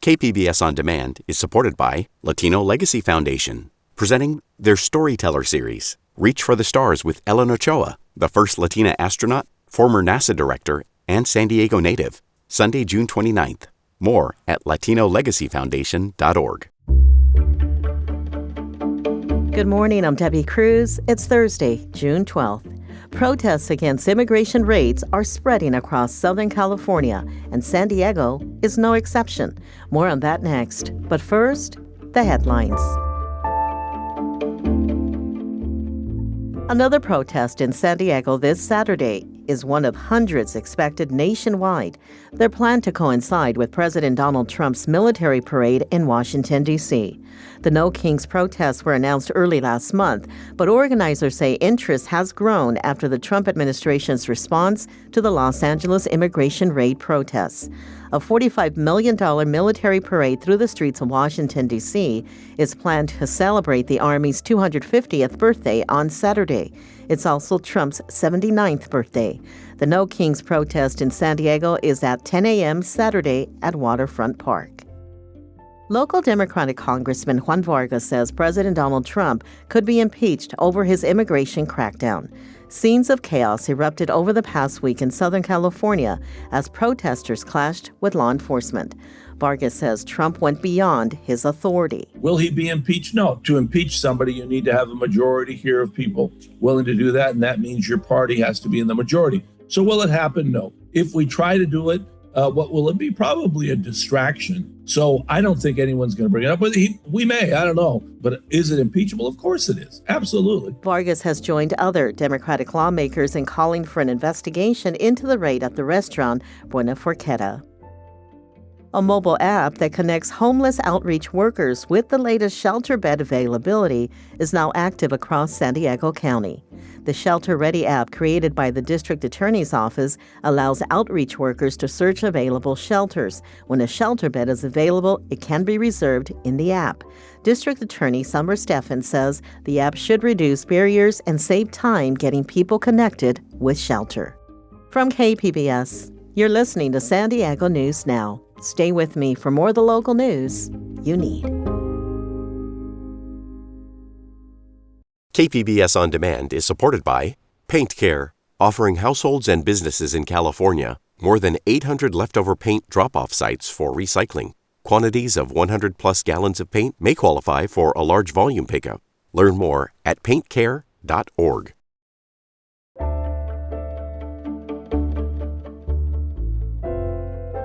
KPBS On Demand is supported by Latino Legacy Foundation, presenting their Storyteller series, Reach for the Stars with Ellen Ochoa, the first Latina astronaut, former NASA director, and San Diego native. Sunday, June 29th. More at latinolegacyfoundation.org. Good morning, I'm Debbie Cruz. It's Thursday, June 12th. Protests against immigration raids are spreading across Southern California, and San Diego is no exception. More on that next. But first, the headlines. Another protest in San Diego this Saturday is one of hundreds expected nationwide. They're planned to coincide with President Donald Trump's military parade in Washington, D.C. The No Kings protests were announced early last month, but organizers say interest has grown after the Trump administration's response to the Los Angeles immigration raid protests. A $45 million military parade through the streets of Washington, D.C. is planned to celebrate the Army's 250th birthday on Saturday. It's also Trump's 79th birthday. The No Kings protest in San Diego is at 10 a.m. Saturday at Waterfront Park. Local Democratic Congressman Juan Vargas says President Donald Trump could be impeached over his immigration crackdown. Scenes of chaos erupted over the past week in Southern California as protesters clashed with law enforcement. Vargas says Trump went beyond his authority. Will he be impeached? No. To impeach somebody, you need to have a majority here of people willing to do that, and that means your party has to be in the majority. So will it happen? No. If we try to do it, what will it be? Probably a distraction. So I don't think anyone's going to bring it up. But we may, I don't know. But is it impeachable? Of course it is. Absolutely. Vargas has joined other Democratic lawmakers in calling for an investigation into the raid at the restaurant Buena Forqueta. A mobile app that connects homeless outreach workers with the latest shelter bed availability is now active across San Diego County. The Shelter Ready app, created by the District Attorney's Office, allows outreach workers to search available shelters. When a shelter bed is available, it can be reserved in the app. District Attorney Summer Stephan says the app should reduce barriers and save time getting people connected with shelter. From KPBS, you're listening to San Diego News Now. Stay with me for more of the local news you need. KPBS On Demand is supported by Paint Care, offering households and businesses in California more than 800 leftover paint drop-off sites for recycling. Quantities of 100-plus gallons of paint may qualify for a large volume pickup. Learn more at paintcare.org.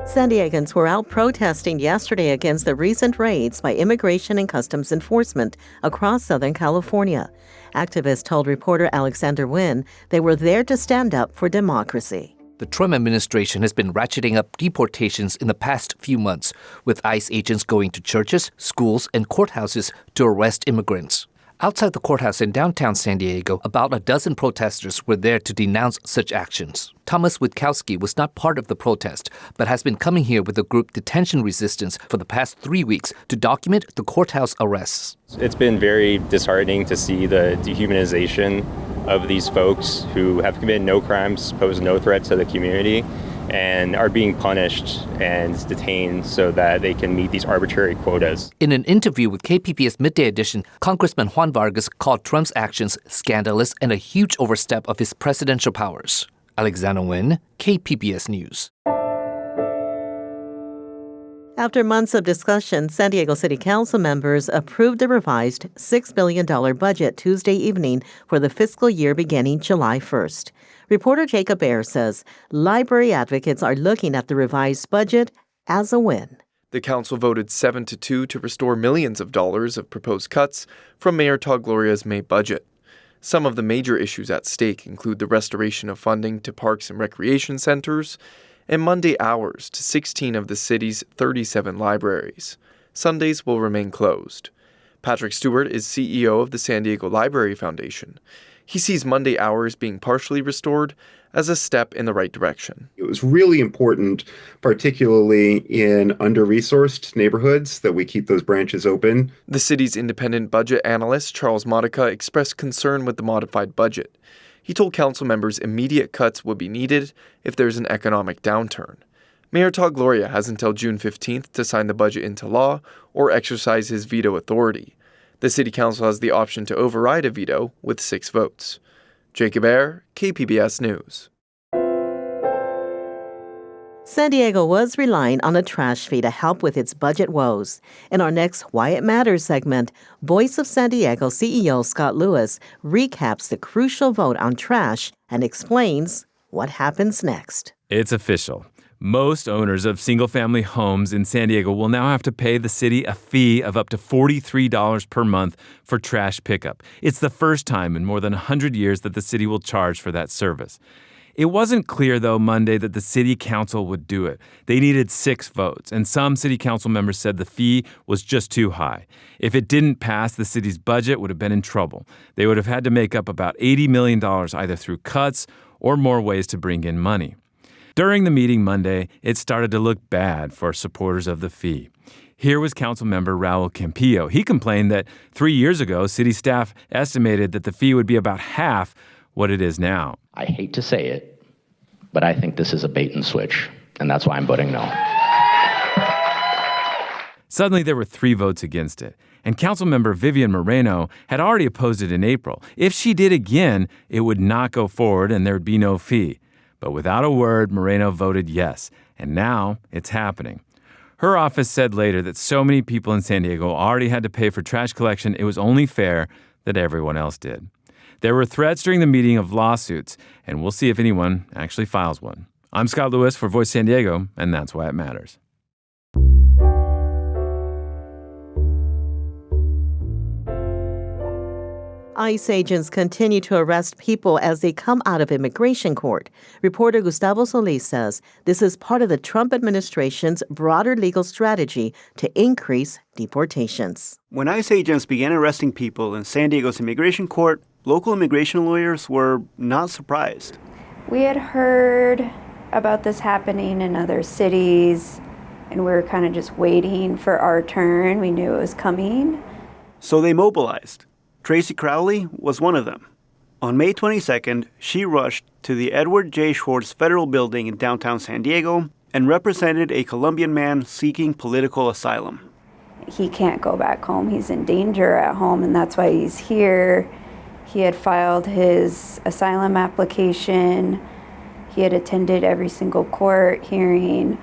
San Diegans were out protesting yesterday against the recent raids by Immigration and Customs Enforcement across Southern California. Activists told reporter Alexander Nguyen they were there to stand up for democracy. The Trump administration has been ratcheting up deportations in the past few months, with ICE agents going to churches, schools, and courthouses to arrest immigrants. Outside the courthouse in downtown San Diego, about a dozen protesters were there to denounce such actions. Thomas Witkowski was not part of the protest, but has been coming here with the group Detention Resistance for the past 3 weeks to document the courthouse arrests. It's been very disheartening to see the dehumanization of these folks who have committed no crimes, pose no threat to the community, and are being punished and detained so that they can meet these arbitrary quotas. In an interview with KPBS Midday Edition, Congressman Juan Vargas called Trump's actions scandalous and a huge overstep of his presidential powers. Alexander Nguyen, KPBS News. After months of discussion, San Diego City Council members approved a revised $6 billion budget Tuesday evening for the fiscal year beginning July 1st. Reporter Jacob Baer says library advocates are looking at the revised budget as a win. The council voted 7-2 to restore millions of dollars of proposed cuts from Mayor Todd Gloria's May budget. Some of the major issues at stake include the restoration of funding to parks and recreation centers and Monday hours to 16 of the city's 37 libraries. Sundays will remain closed. Patrick Stewart is CEO of the San Diego Library Foundation. He sees Monday hours being partially restored as a step in the right direction. It was really important, particularly in under-resourced neighborhoods, that we keep those branches open. The city's independent budget analyst, Charles Modica, expressed concern with the modified budget. He told council members immediate cuts would be needed if there's an economic downturn. Mayor Todd Gloria has until June 15th to sign the budget into law or exercise his veto authority. The city council has the option to override a veto with 6 votes. Jacob Ayer, KPBS News. San Diego was relying on a trash fee to help with its budget woes. In our next Why It Matters segment, Voice of San Diego CEO Scott Lewis recaps the crucial vote on trash and explains what happens next. It's official. Most owners of single-family homes in San Diego will now have to pay the city a fee of up to $43 per month for trash pickup. It's the first time in more than 100 years that the city will charge for that service. It wasn't clear, though, Monday that the city council would do it. They needed 6 votes, and some city council members said the fee was just too high. If it didn't pass, the city's budget would have been in trouble. They would have had to make up about $80 million either through cuts or more ways to bring in money. During the meeting Monday, it started to look bad for supporters of the fee. Here was Councilmember Raul Campillo. He complained that 3 years ago, city staff estimated that the fee would be about half what it is now. I hate to say it, but I think this is a bait and switch, and that's why I'm voting no. Suddenly, there were 3 votes against it, and Councilmember Vivian Moreno had already opposed it in April. If she did again, it would not go forward and there would be no fee. But without a word, Moreno voted yes, and now it's happening. Her office said later that so many people in San Diego already had to pay for trash collection, it was only fair that everyone else did. There were threats during the meeting of lawsuits, and we'll see if anyone actually files one. I'm Scott Lewis for Voice San Diego, and that's why it matters. ICE agents continue to arrest people as they come out of immigration court. Reporter Gustavo Solis says this is part of the Trump administration's broader legal strategy to increase deportations. When ICE agents began arresting people in San Diego's immigration court, local immigration lawyers were not surprised. We had heard about this happening in other cities, and we were kind of just waiting for our turn. We knew it was coming. So they mobilized. Tracy Crowley was one of them. On May 22nd, she rushed to the Edward J. Schwartz Federal Building in downtown San Diego and represented a Colombian man seeking political asylum. He can't go back home. He's in danger at home, and that's why he's here. He had filed his asylum application. He had attended every single court hearing.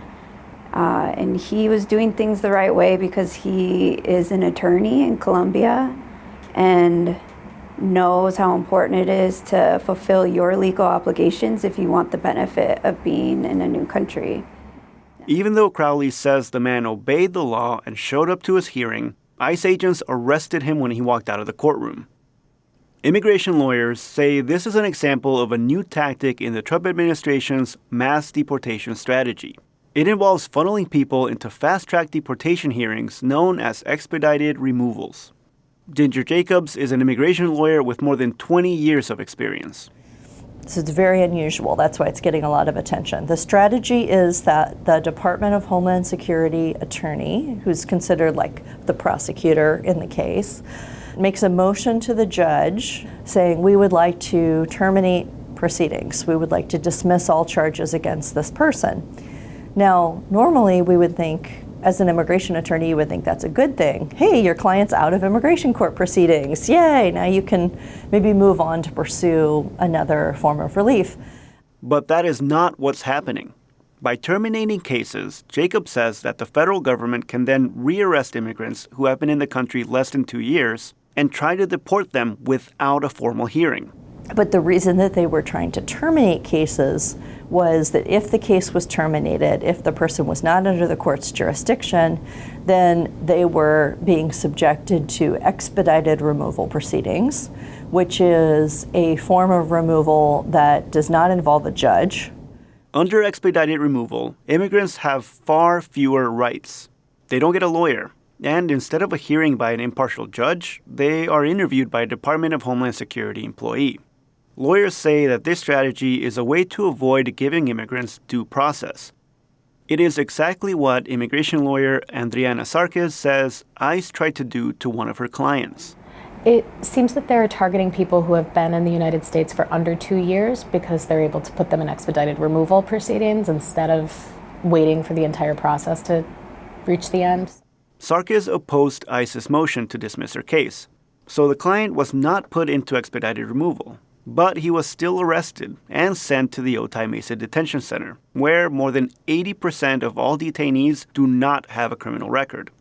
And he was doing things the right way because he is an attorney in Colombia and knows how important it is to fulfill your legal obligations if you want the benefit of being in a new country. Even though Crowley says the man obeyed the law and showed up to his hearing, ICE agents arrested him when he walked out of the courtroom. Immigration lawyers say this is an example of a new tactic in the Trump administration's mass deportation strategy. It involves funneling people into fast-track deportation hearings known as expedited removals. Ginger Jacobs is an immigration lawyer with more than 20 years of experience. So it's very unusual. That's why it's getting a lot of attention. The strategy is that the Department of Homeland Security attorney, who's considered like the prosecutor in the case, makes a motion to the judge saying, we would like to terminate proceedings. We would like to dismiss all charges against this person. Now, normally we would think, as an immigration attorney, you would think that's a good thing. Hey, your client's out of immigration court proceedings. Yay, now you can maybe move on to pursue another form of relief. But that is not what's happening. By terminating cases, Jacob says that the federal government can then rearrest immigrants who have been in the country less than 2 years and try to deport them without a formal hearing. But the reason that they were trying to terminate cases was that if the case was terminated, if the person was not under the court's jurisdiction, then they were being subjected to expedited removal proceedings, which is a form of removal that does not involve a judge. Under expedited removal, immigrants have far fewer rights. They don't get a lawyer. And instead of a hearing by an impartial judge, they are interviewed by a Department of Homeland Security employee. Lawyers say that this strategy is a way to avoid giving immigrants due process. It is exactly what immigration lawyer Andriana Sarkis says ICE tried to do to one of her clients. It seems that they're targeting people who have been in the United States for under 2 years because they're able to put them in expedited removal proceedings instead of waiting for the entire process to reach the end. Sarkis opposed ICE's motion to dismiss her case, so the client was not put into expedited removal. But he was still arrested and sent to the Otay Mesa Detention Center, where more than 80% of all detainees do not have a criminal record.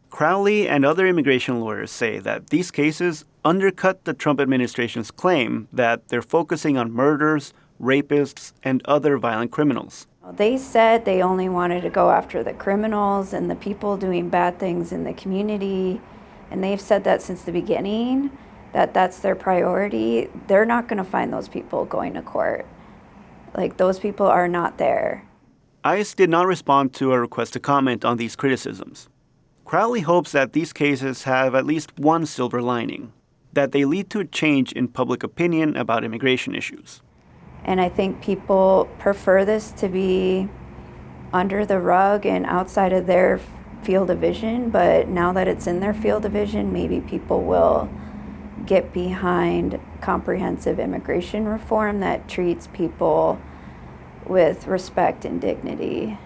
Crowley and other immigration lawyers say that these cases undercut the Trump administration's claim that they're focusing on murders, rapists, and other violent criminals. They said they only wanted to go after the criminals and the people doing bad things in the community, and they've said that since the beginning, that that's their priority. They're not going to find those people going to court. Like, those people are not there. ICE did not respond to a request to comment on these criticisms. Crowley hopes that these cases have at least one silver lining, that they lead to a change in public opinion about immigration issues. And I think people prefer this to be under the rug and outside of their field of vision, but now that it's in their field of vision, maybe people will get behind comprehensive immigration reform that treats people with respect and dignity.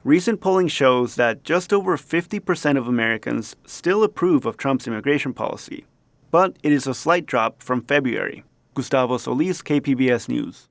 Recent polling shows that just over 50% of Americans still approve of Trump's immigration policy, but it is a slight drop from February. Gustavo Solis, KPBS News.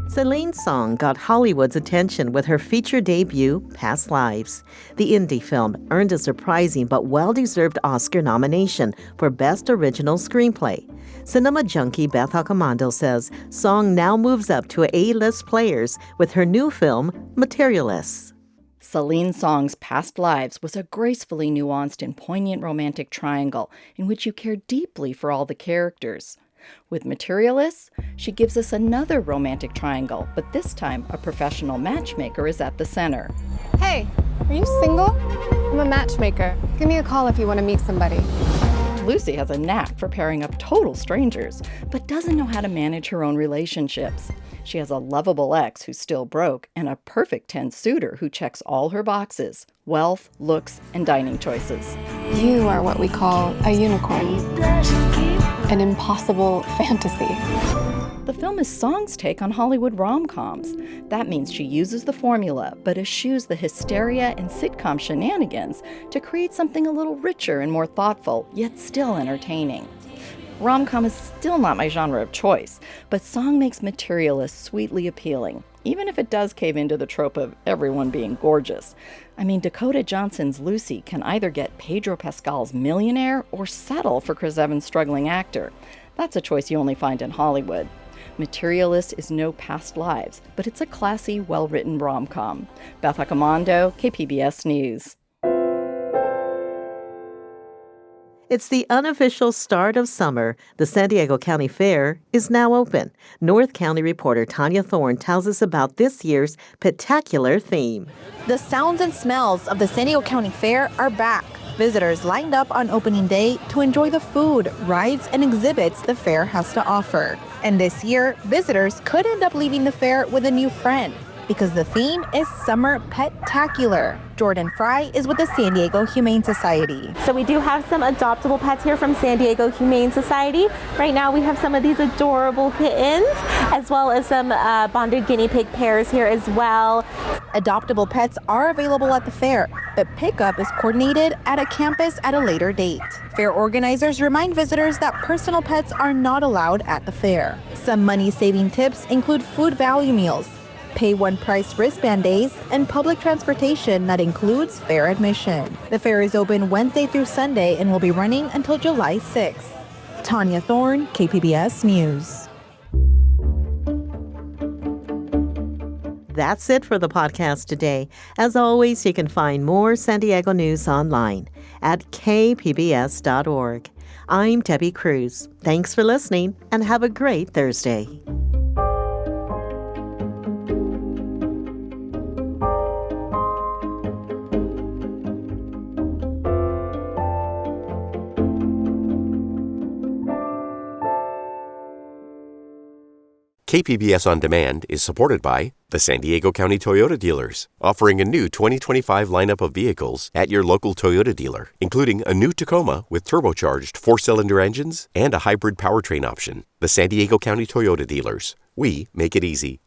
Celine's song got Hollywood's attention with her feature debut, Past Lives. The indie film earned a surprising but well-deserved Oscar nomination for Best Original Screenplay. Cinema junkie Beth Accomando says song now moves up to A-list players with her new film, Materialists. Celine Song's Past Lives was a gracefully nuanced and poignant romantic triangle in which you care deeply for all the characters. With Materialists, she gives us another romantic triangle, but this time a professional matchmaker is at the center. Hey, are you single? I'm a matchmaker. Give me a call if you want to meet somebody. Lucy has a knack for pairing up total strangers, but doesn't know how to manage her own relationships. She has a lovable ex who's still broke and a perfect 10 suitor who checks all her boxes: wealth, looks, and dining choices. You are what we call a unicorn. An impossible fantasy. The film is Song's take on Hollywood rom-coms. That means she uses the formula, but eschews the hysteria and sitcom shenanigans to create something a little richer and more thoughtful, yet still entertaining. Rom-com is still not my genre of choice, but Song makes Materialists sweetly appealing, even if it does cave into the trope of everyone being gorgeous. I mean, Dakota Johnson's Lucy can either get Pedro Pascal's millionaire or settle for Chris Evans' struggling actor. That's a choice you only find in Hollywood. Materialist is no Past Lives, but it's a classy, well-written rom-com. Beth Accomando, KPBS News. It's the unofficial start of summer. The San Diego County Fair is now open. North County reporter Tanya Thorne tells us about this year's spectacular theme. The sounds and smells of the San Diego County Fair are back. Visitors lined up on opening day to enjoy the food, rides, and exhibits the fair has to offer. And this year, visitors could end up leaving the fair with a new friend, because the theme is Summer Pet-tacular. Jordan Fry is with the San Diego Humane Society. So we do have some adoptable pets here from San Diego Humane Society. Right now we have some of these adorable kittens, as well as some bonded guinea pig pairs here as well. Adoptable pets are available at the fair, but pickup is coordinated at a campus at a later date. Fair organizers remind visitors that personal pets are not allowed at the fair. Some money-saving tips include food value meals, pay one price wristband days, and public transportation that includes fair admission. The fair is open Wednesday through Sunday and will be running until July 6th. Tanya Thorne, KPBS News. That's it for the podcast today. As always, you can find more San Diego news online at kpbs.org. I'm Debbie Cruz. Thanks for listening and have a great Thursday. KPBS On Demand is supported by the San Diego County Toyota dealers, offering a new 2025 lineup of vehicles at your local Toyota dealer, including a new Tacoma with turbocharged 4-cylinder engines and a hybrid powertrain option. The San Diego County Toyota dealers. We make it easy.